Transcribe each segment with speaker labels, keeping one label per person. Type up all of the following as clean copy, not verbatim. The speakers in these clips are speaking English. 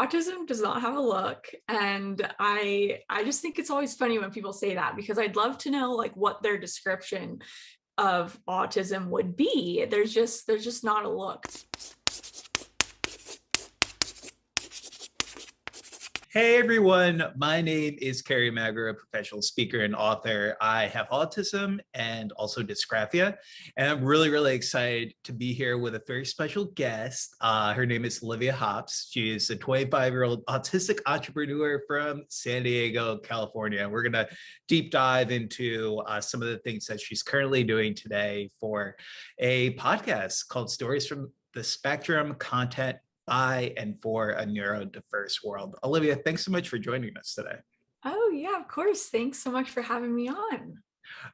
Speaker 1: autism does not have a look, and I just think it's always funny when people say that, because I'd love to know like what their description of autism would be. There's just not a look.
Speaker 2: Hey everyone, my name is Kerry Margo, a professional speaker and author. I have autism and also dysgraphia, and I'm really excited to be here with a very special guest. Her name is Olivia Hops. She is a 25-year-old autistic entrepreneur from San Diego, California. We're going to deep dive into some of the things that she's currently doing today for a podcast called Stories from the Spectrum: Content by and for a neurodiverse world. Olivia, thanks so much for joining us today.
Speaker 1: Oh yeah, of course. Thanks so much for having me on.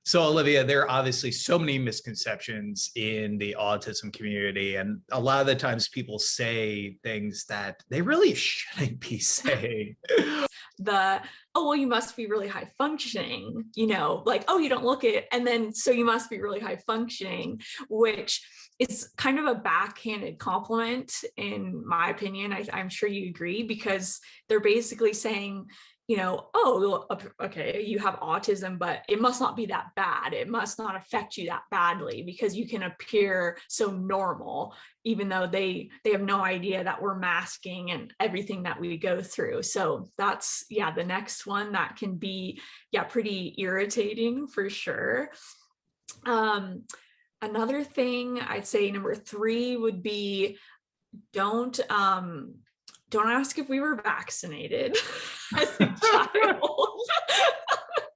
Speaker 2: So Olivia, there are obviously so many misconceptions in the autism community, and a lot of the times people say things that they really shouldn't be saying.
Speaker 1: Oh well, you must be really high functioning, like, oh, you don't look it, and then so you must be really high functioning, which is kind of a backhanded compliment in my opinion. I'm sure you agree, because they're basically saying, oh, okay, you have autism, but it must not be that bad. It must not affect you that badly because you can appear so normal, even though they have no idea that we're masking and everything that we go through. So that's, the next one that can be, pretty irritating for sure. Another thing I'd say, number 3 would be don't ask if we were vaccinated as a child.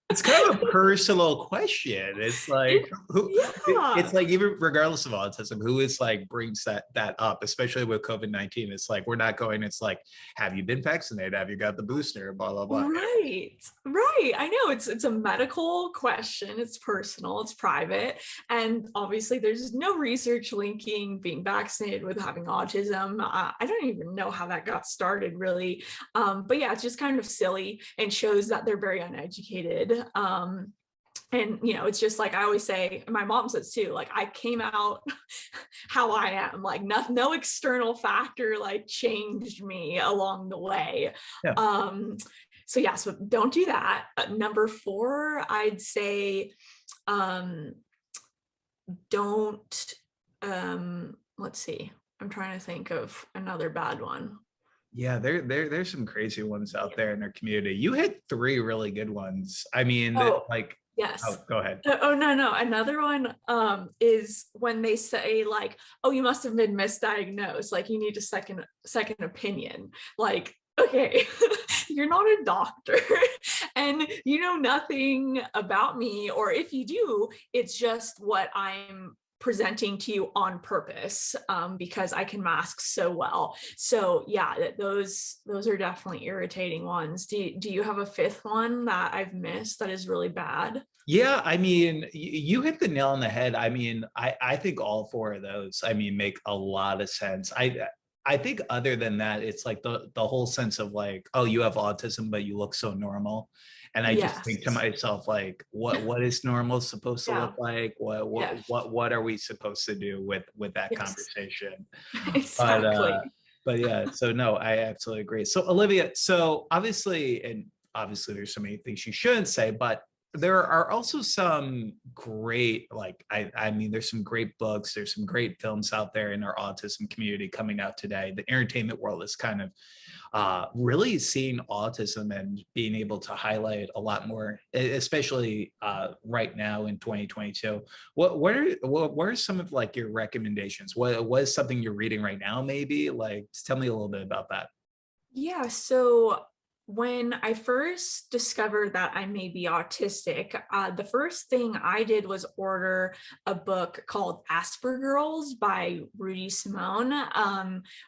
Speaker 2: It's kind of a personal question. It's like, it's like, even regardless of autism, who is like brings that up, especially with COVID-19. It's like, we're not going, it's like, have you been vaccinated? Have you got the booster? Blah, blah, blah.
Speaker 1: Right. I know it's a medical question. It's personal, it's private. And obviously there's no research linking being vaccinated with having autism. I don't even know how that got started really. But yeah, it's just kind of silly and shows that they're very uneducated. And it's just like I always say, my mom says too, like I came out how I am, like no external factor like changed me along the way.
Speaker 2: Yeah.
Speaker 1: So don't do that. Number 4, I'd say don't let's see, I'm trying to think of another bad one.
Speaker 2: Yeah, there's some crazy ones out there in our community. You hit 3 really good ones. I mean,
Speaker 1: Yes.
Speaker 2: Oh, go ahead.
Speaker 1: Oh, no. Another one is when they say like, oh, you must have been misdiagnosed. Like you need a second opinion. Like, okay, you're not a doctor and you know nothing about me. Or if you do, it's just what I'm presenting to you on purpose, because I can mask so well. So yeah, those are definitely irritating ones. Do you have a 5th one that I've missed that is really bad?
Speaker 2: Yeah, I mean, you hit the nail on the head. I mean, I think all 4 of those, I mean, make a lot of sense. I think other than that, it's like the whole sense of like, oh, you have autism, but you look so normal. And I just think to myself, like, what is normal supposed to look like? What are we supposed to do with that conversation?
Speaker 1: Exactly.
Speaker 2: But yeah, so no, I absolutely agree. So Olivia, so obviously there's so many things you shouldn't say, but there are also some great, like, I mean, there's some great books, there's some great films out there in our autism community coming out today. The entertainment world is kind of really seeing autism and being able to highlight a lot more, especially right now in 2022. What are some of like your recommendations? What is something you're reading right now? Maybe like, just tell me a little bit about that.
Speaker 1: Yeah, so when I first discovered that I may be autistic, the first thing I did was order a book called Asperger by Rudy Simone.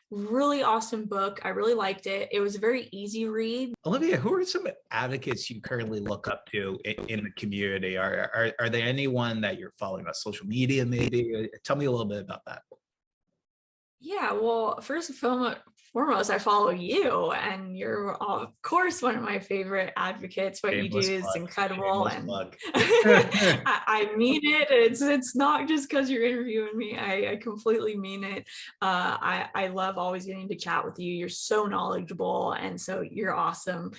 Speaker 1: Really awesome book. I really liked it. It was a very easy read.
Speaker 2: Olivia, who are some advocates you currently look up to in the community? Are there anyone that you're following on social media maybe? Tell me a little bit about that.
Speaker 1: Yeah, well, first and foremost, I follow you, and you're, of course, one of my favorite advocates. What you do is incredible, and I mean it. It's not just because you're interviewing me. I completely mean it. I love always getting to chat with you. You're so knowledgeable, and so you're awesome.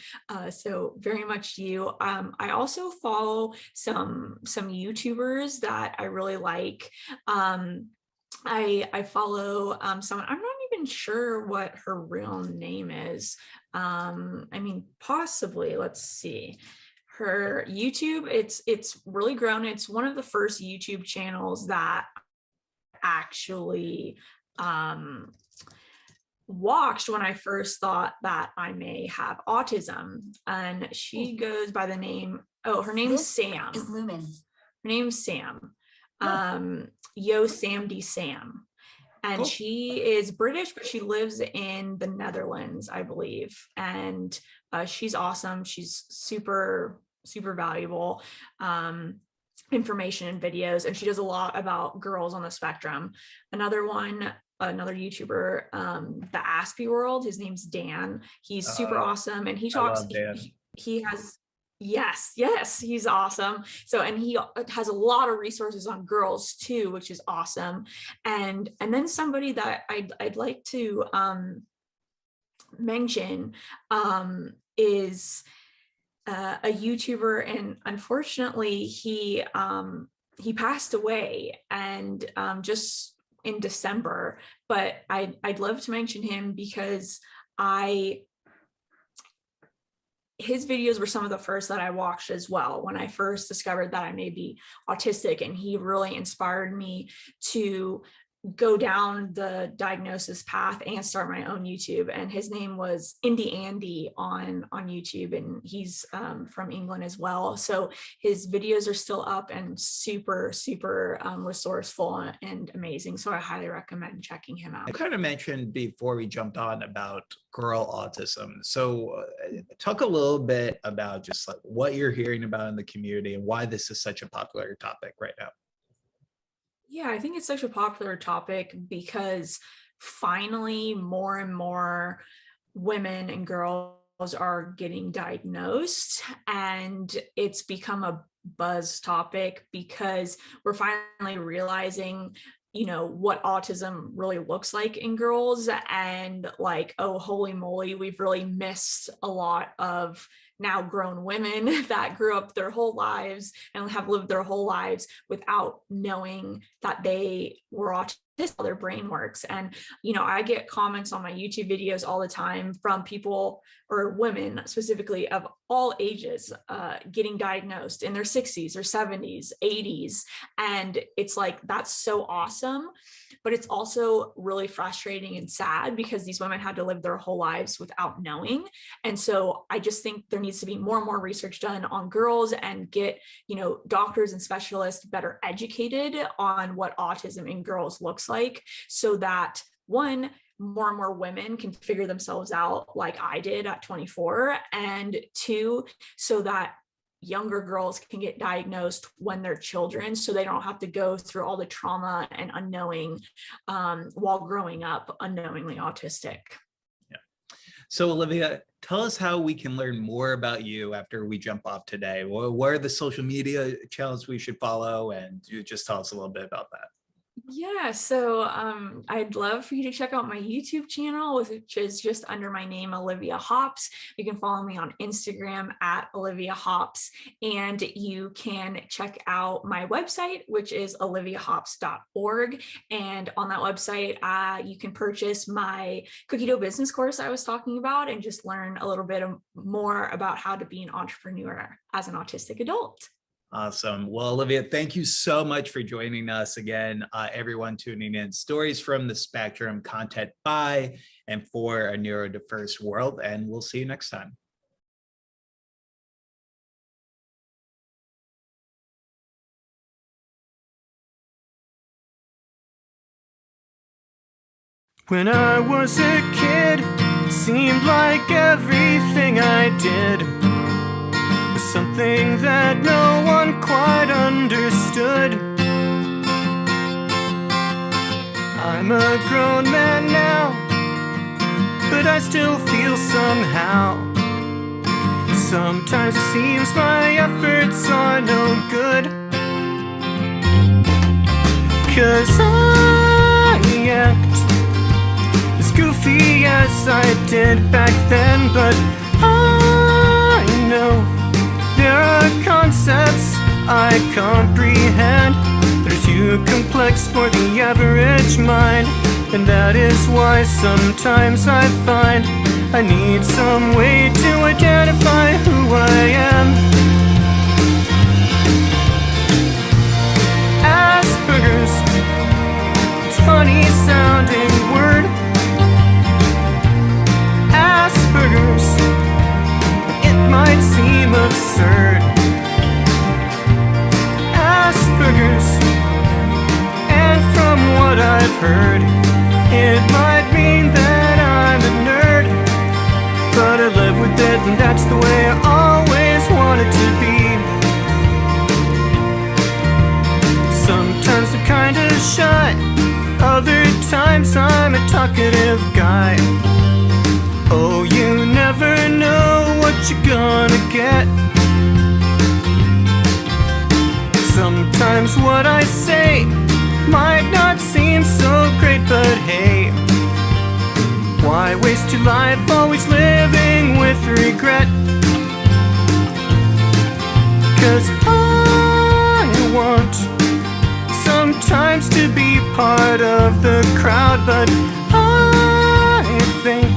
Speaker 1: So very much you. I also follow some YouTubers that I really like. I follow someone, I'm not even sure what her real name is. I mean, possibly, let's see. Her YouTube, it's really grown. It's one of the first YouTube channels that actually watched when I first thought that I may have autism. And she goes by the name, her name's Sam.
Speaker 3: Is Lumen.
Speaker 1: Her name's Sam. Yo Sam D Sam, and cool. She is British, but she lives in the Netherlands, I believe, and she's awesome. She's super valuable information and videos, and she does a lot about girls on the spectrum. Another YouTuber, the Aspie World, his name's Dan. He's super awesome, and he talks, he has, yes, he's awesome. So, and he has a lot of resources on girls too, which is awesome. And then somebody that I'd like to mention is a YouTuber, and unfortunately he passed away, and just in December. But I'd love to mention him because his videos were some of the first that I watched as well when I first discovered that I may be autistic, and he really inspired me to go down the diagnosis path and start my own YouTube. And his name was Indie Andy on YouTube, and he's from England as well. So his videos are still up and super resourceful and amazing. So I highly recommend checking him out.
Speaker 2: I kind of mentioned before we jumped on about girl autism. So talk a little bit about just like what you're hearing about in the community and why this is such a popular topic right now.
Speaker 1: Yeah, I think it's such a popular topic because finally more and more women and girls are getting diagnosed, and it's become a buzz topic because we're finally realizing, you know, what autism really looks like in girls, and like, oh, holy moly, we've really missed a lot of now grown women that grew up their whole lives and have lived their whole lives without knowing that they were autistic, how their brain works. And, you know, I get comments on my YouTube videos all the time from people, or women specifically, of all ages, getting diagnosed in their 60s or 70s, 80s. And it's like, that's so awesome. But it's also really frustrating and sad because these women had to live their whole lives without knowing. And so I just think there needs to be more and more research done on girls, and get, you know, doctors and specialists better educated on what autism in girls looks like, so that one, more and more women can figure themselves out like I did at 24, and two, so that younger girls can get diagnosed when they're children, so they don't have to go through all the trauma and unknowing while growing up unknowingly autistic.
Speaker 2: Yeah. So Olivia, tell us how we can learn more about you after we jump off today. What are the social media channels we should follow? And you just tell us a little bit about that.
Speaker 1: Yeah, so I'd love for you to check out my YouTube channel, which is just under my name, Olivia Hops. You can follow me on Instagram at Olivia Hops, and you can check out my website, which is oliviahops.org. And on that website, you can purchase my cookie dough business course I was talking about, and just learn a little bit more about how to be an entrepreneur as an autistic adult.
Speaker 2: Awesome. Well, Olivia, thank you so much for joining us again. Everyone tuning in, stories from the spectrum, content by and for a neurodiverse world, and we'll see you next time.
Speaker 4: When I was a kid, it seemed like everything I did was something that no one quite understood. I'm a grown man now, but I still feel somehow. Sometimes it seems my efforts are no good, 'cause I act as goofy as I did back then. But I know there are concepts I comprehend that are too complex for the average mind. And that is why sometimes I find I need some way to identify who I am. Asperger's, it's a funny sounding word. Asperger's, it might seem absurd. Asperger's, and from what I've heard, it might mean that I'm a nerd, but I live with it, and that's the way I always wanted to be. Sometimes I'm kinda shy, other times I'm a talkative guy. Oh, you never know what you're gonna get. Sometimes what I say might not seem so great, but hey, why waste your life always living with regret? 'Cause I want sometimes to be part of the crowd, but I think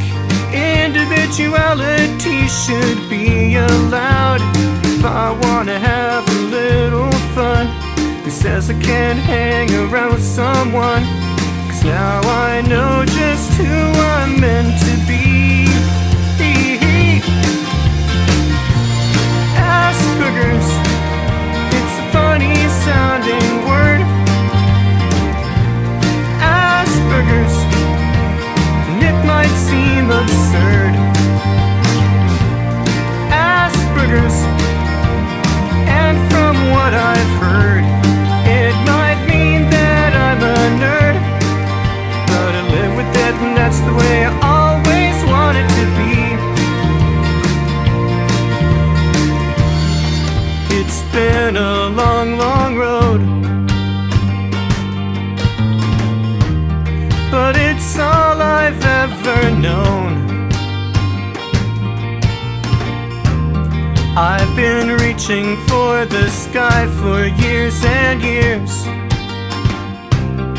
Speaker 4: individuality should be allowed. If I wanna have a little fun, who says I can't hang around with someone? 'Cause now I know just who I'm meant to be. Asperger's, it's a funny sounding word. Asperger's, and it might seem absurd. Asperger's, and from what I've heard, it might mean that I'm a nerd, but I live with it, and that's the way I always wanted to be. It's been a long, long road, but it's all I've ever known. I've been reaching for the sky for years and years,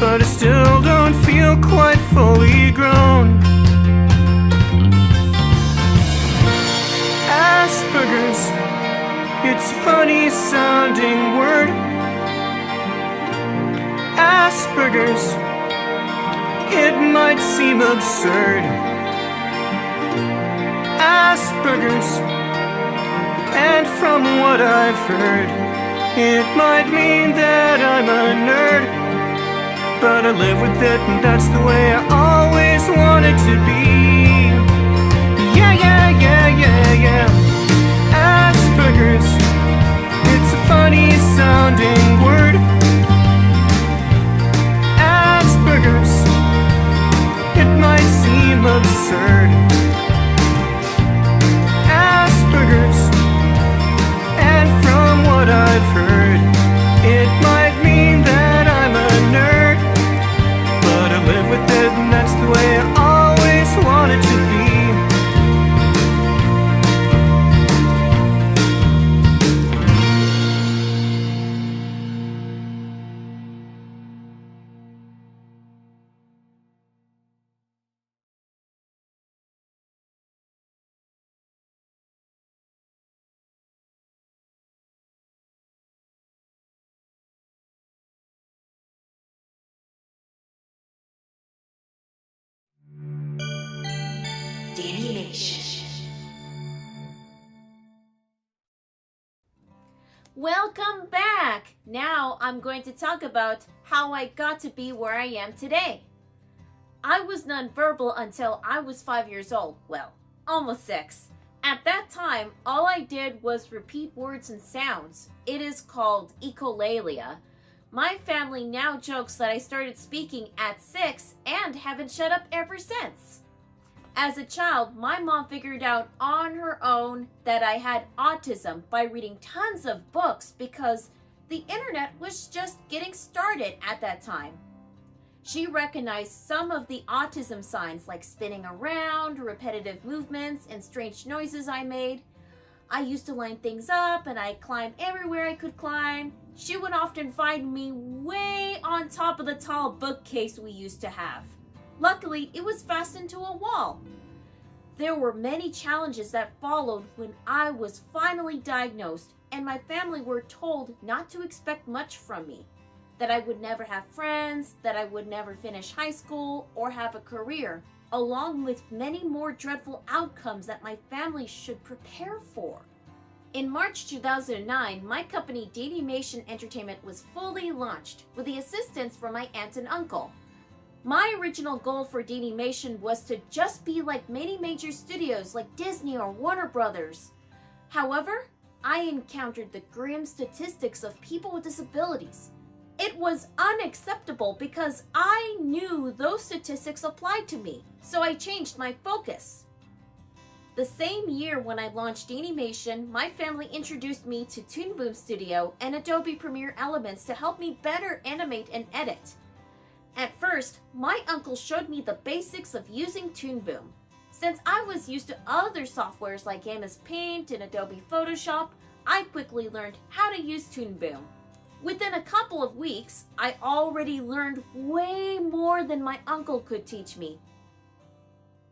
Speaker 4: but I still don't feel quite fully grown. Asperger's, it's a funny sounding word. Asperger's, it might seem absurd. Asperger's, and from what I've heard, it might mean that I'm a nerd, but I live with it, and that's the way I always wanted to be. Yeah, yeah, yeah, yeah, yeah. Asperger's, it's a funny sounding word. Asperger's, it might seem absurd. Asperger's, and from what I've heard, it might mean that I'm a nerd, but I live with it, and that's the way I always wanted to be.
Speaker 3: Dani-Mation. Welcome back! Now I'm going to talk about how I got to be where I am today. I was nonverbal until I was 5 years old. Well, almost 6. At that time, all I did was repeat words and sounds. It is called echolalia. My family now jokes that I started speaking at 6 and haven't shut up ever since. As a child, my mom figured out on her own that I had autism by reading tons of books because the internet was just getting started at that time. She recognized some of the autism signs like spinning around, repetitive movements, and strange noises I made. I used to line things up and I climbed everywhere I could climb. She would often find me way on top of the tall bookcase we used to have. Luckily, it was fastened to a wall. There were many challenges that followed when I was finally diagnosed, and my family were told not to expect much from me, that I would never have friends, that I would never finish high school or have a career, along with many more dreadful outcomes that my family should prepare for. In March 2009, my company Dani-Mation Entertainment was fully launched with the assistance from my aunt and uncle. My original goal for Dani-Mation was to just be like many major studios like Disney or Warner Brothers. However, I encountered the grim statistics of people with disabilities. It was unacceptable because I knew those statistics applied to me, so I changed my focus. The same year when I launched Dani-Mation, my family introduced me to Toon Boom Studio and Adobe Premiere Elements to help me better animate and edit. At first, my uncle showed me the basics of using Toon Boom. Since I was used to other softwares like MS Paint and Adobe Photoshop, I quickly learned how to use Toon Boom. Within a couple of weeks, I already learned way more than my uncle could teach me.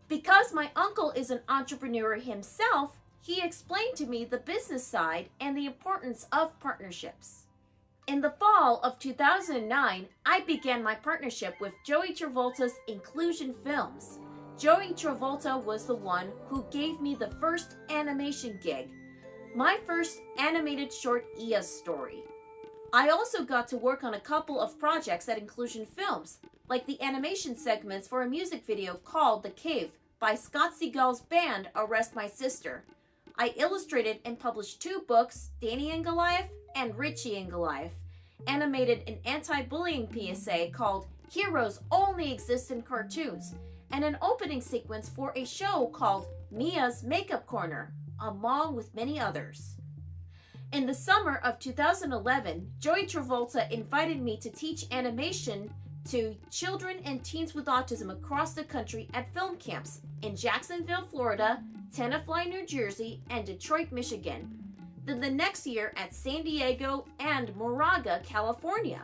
Speaker 3: Because my uncle is an entrepreneur himself, he explained to me the business side and the importance of partnerships. In the fall of 2009, I began my partnership with Joey Travolta's Inclusion Films. Joey Travolta was the one who gave me the first animation gig, my first animated short Ia story. I also got to work on a couple of projects at Inclusion Films, like the animation segments for a music video called The Cave by Scott Seagal's band Arrest My Sister. I illustrated and published 2 books, Danny and Goliath and Richie and Goliath, animated an anti-bullying PSA called Heroes Only Exist in Cartoons, and an opening sequence for a show called Mia's Makeup Corner, along with many others. In the summer of 2011, Joey Travolta invited me to teach animation to children and teens with autism across the country at film camps in Jacksonville, Florida, Tenafly, New Jersey, and Detroit, Michigan. Then the next year at San Diego and Moraga, California.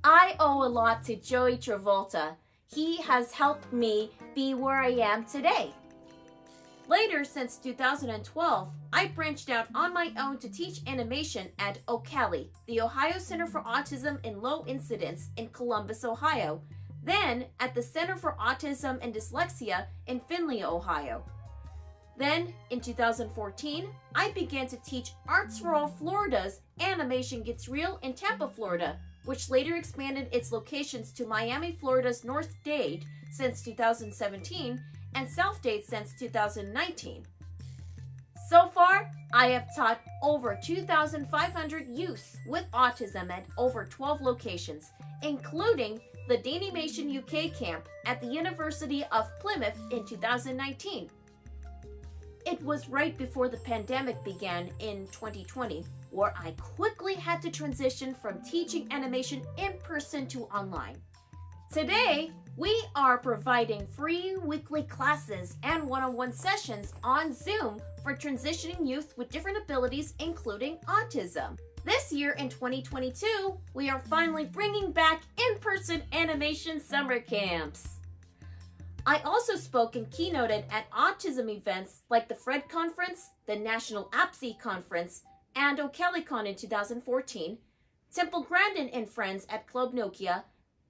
Speaker 3: I owe a lot to Joey Travolta. He has helped me be where I am today. Later, since 2012, I branched out on my own to teach animation at OCALI, the Ohio Center for Autism and Low Incidence in Columbus, Ohio, then at the Center for Autism and Dyslexia in Findlay, Ohio. Then, in 2014, I began to teach Arts for All Florida's Animation Gets Real in Tampa, Florida, which later expanded its locations to Miami, Florida's North Dade since 2017 and South Dade since 2019. So far, I have taught over 2,500 youth with autism at over 12 locations, including the Dani-Mation UK camp at the University of Plymouth in 2019. It was right before the pandemic began in 2020, where I quickly had to transition from teaching animation in person to online. Today, we are providing free weekly classes and one-on-one sessions on Zoom for transitioning youth with different abilities, including autism. This year in 2022, we are finally bringing back in-person animation summer camps. I also spoke and keynoted at autism events like the Fred Conference, the National APSI Conference, and OCALICon in 2014, Temple Grandin and Friends at Club Nokia,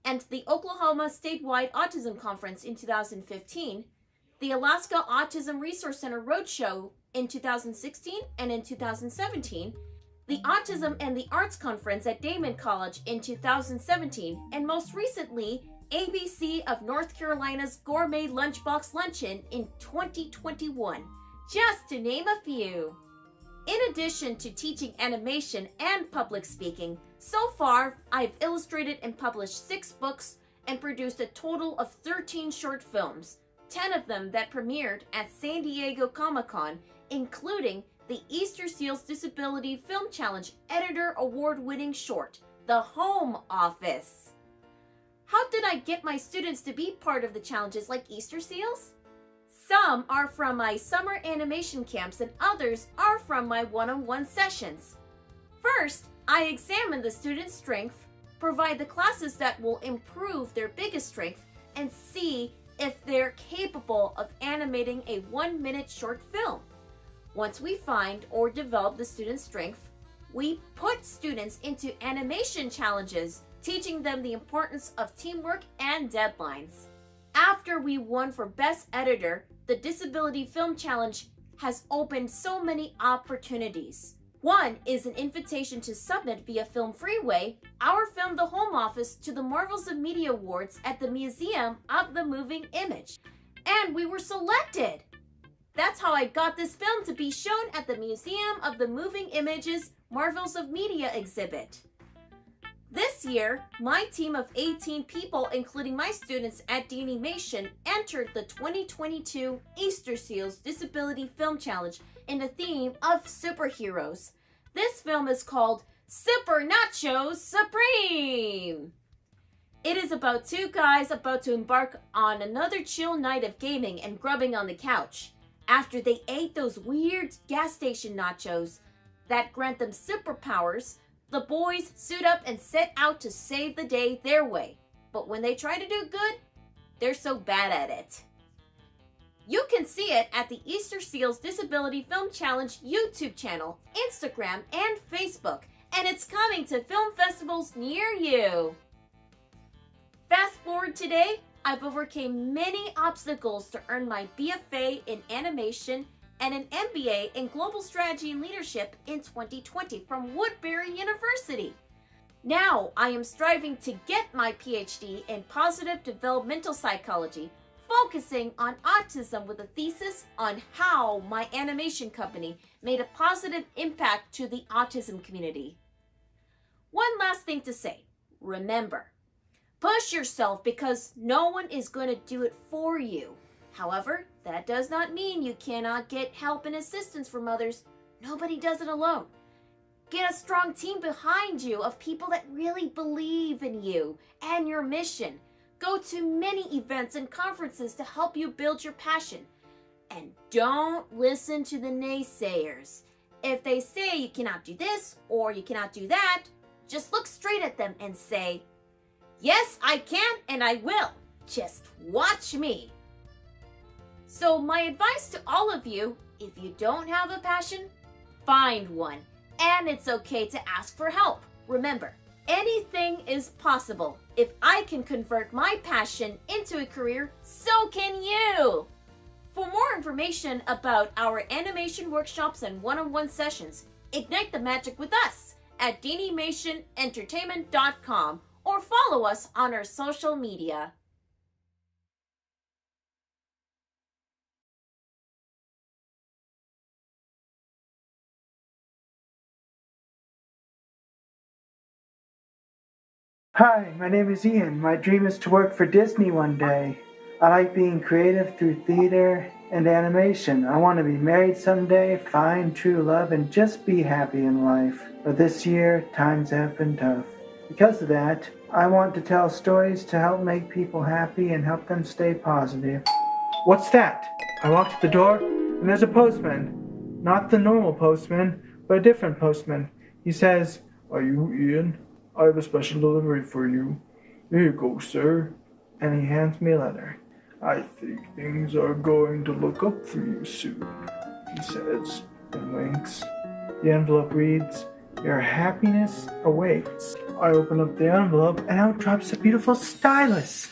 Speaker 3: and the Oklahoma Statewide Autism Conference in 2015, the Alaska Autism Resource Center Roadshow in 2016 and in 2017, the Autism and the Arts Conference at Damon College in 2017, and most recently, ABC of North Carolina's Gourmet Lunchbox Luncheon in 2021, just to name a few. In addition to teaching animation and public speaking, so far I've illustrated and published 6 books and produced a total of 13 short films, 10 of them that premiered at San Diego Comic-Con, including the Easter Seals Disability Film Challenge Editor Award-winning short, The Home Office. How did I get my students to be part of the challenges like Easter Seals? Some are from my summer animation camps and others are from my one-on-one sessions. First, I examine the student's strength, provide the classes that will improve their biggest strength, and see if they're capable of animating a 1-minute short film. Once we find or develop the student's strength, we put students into animation challenges, teaching them the importance of teamwork and deadlines. After we won for Best Editor, the Disability Film Challenge has opened so many opportunities. One is an invitation to submit via Film Freeway our film The Home Office to the Marvels of Media Awards at the Museum of the Moving Image. And we were selected! That's how I got this film to be shown at the Museum of the Moving Image's Marvels of Media exhibit. This year, my team of 18 people, including my students at Dani-Mation, entered the 2022 Easter Seals Disability Film Challenge in the theme of superheroes. This film is called Super Nachos Supreme. It is about two guys about to embark on another chill night of gaming and grubbing on the couch after they ate those weird gas station nachos that grant them superpowers. The boys suit up and set out to save the day their way. But when they try to do good, they're so bad at it. You can see it at the Easter Seals Disability Film Challenge YouTube channel, Instagram, and Facebook, and it's coming to film festivals near you. Fast forward today, I've overcame many obstacles to earn my BFA in animation and an MBA in Global Strategy and Leadership in 2020 from Woodbury University. Now I am striving to get my PhD in Positive Developmental Psychology, focusing on autism with a thesis on how my animation company made a positive impact to the autism community. One last thing to say. Remember, push yourself because no one is going to do it for you. However, that does not mean you cannot get help and assistance from others. Nobody does it alone. Get a strong team behind you of people that really believe in you and your mission. Go to many events and conferences to help you build your passion. And don't listen to the naysayers. If they say you cannot do this or you cannot do that, just look straight at them and say, "Yes, I can and I will. Just watch me." So my advice to all of you, if you don't have a passion, find one. And it's okay to ask for help. Remember, anything is possible. If I can convert my passion into a career, so can you. For more information about our animation workshops and one-on-one sessions, ignite the magic with us at Dani-Mation-Entertainment.com or follow us on our social media.
Speaker 5: Hi, my name is Ian. My dream is to work for Disney one day. I like being creative through theater and animation. I want to be married someday, find true love, and just be happy in life. But this year, times have been tough. Because of that, I want to tell stories to help make people happy and help them stay positive. What's that? I walk to the door, and there's a postman. Not the normal postman, but a different postman. He says, "Are you Ian? I have a special delivery for you. Here you go, sir." And he hands me a letter. "I think things are going to look up for you soon," he says, and winks. The envelope reads, "Your happiness awaits." I open up the envelope and out drops a beautiful stylus.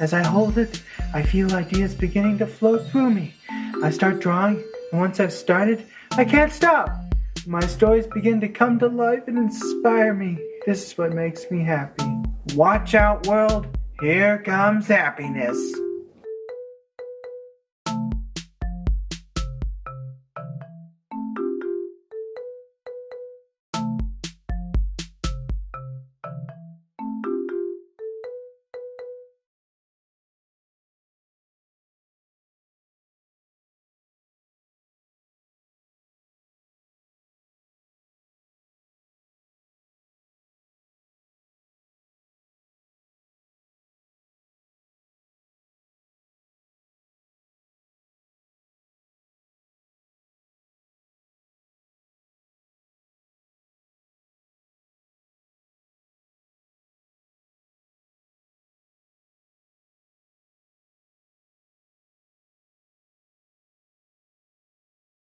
Speaker 5: As I hold it, I feel ideas beginning to flow through me. I start drawing, and once I've started, I can't stop. My stories begin to come to life and inspire me. This is what makes me happy. Watch out, world. Here comes happiness.